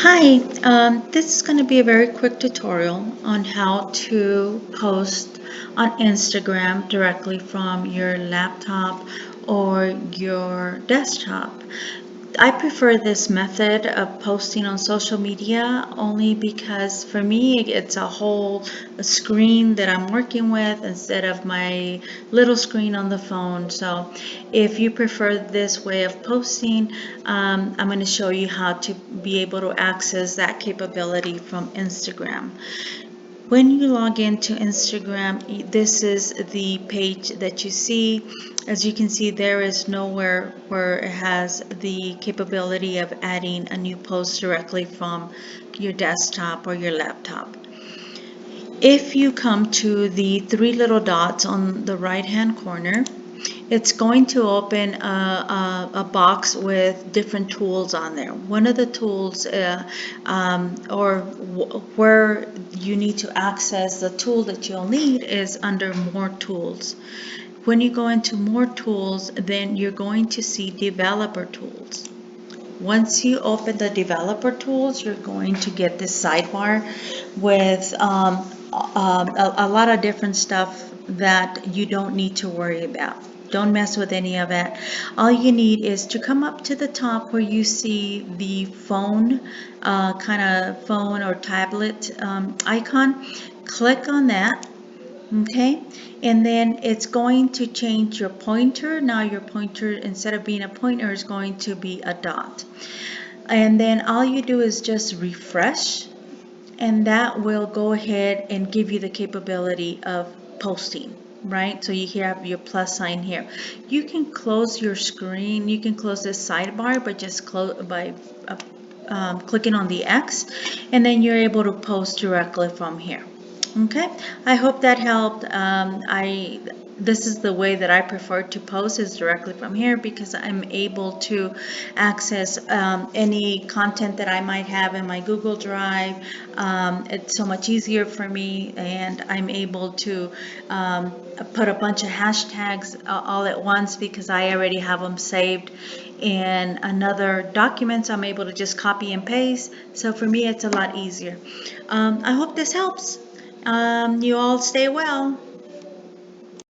Hi, this is going to be a very quick tutorial on how to post on Instagram directly from your laptop or your desktop. I prefer this method of posting on social media only because for me it's a whole screen that I'm working with instead of my little screen on the phone. So if you prefer this way of posting, I'm going to show you how to be able to access that capability from Instagram. When you log into Instagram, this is the page that you see. As you can see, there is nowhere where it has the capability of adding a new post directly from your desktop or your laptop. If you come to the three little dots on the right hand corner, it's going to open a box with different tools on there. One of the tools where you need to access the tool that you'll need is under more tools. When you go into more tools, then you're going to see developer tools. Once you open the developer tools, you're going to get this sidebar with a lot of different stuff that you don't need to worry about. Don't mess with any of it. All you need is to come up to the top where you see the phone, kind of phone or tablet icon. Click on that. Okay, and then it's going to change your pointer. Now your pointer, instead of being a pointer, is going to be a dot. And then all you do is just refresh, and that will go ahead and give you the capability of posting, right? So you have your plus sign here. You can close your screen, you can close this sidebar by just clicking on the X, and then you're able to post directly from here. Okay, I hope that helped. This is the way that I prefer to post, is directly from here, because I'm able to access any content that I might have in my Google Drive. It's so much easier for me, and I'm able to put a bunch of hashtags all at once because I already have them saved in another document. So I'm able to just copy and paste. So for me, it's a lot easier. I hope this helps. You all stay well.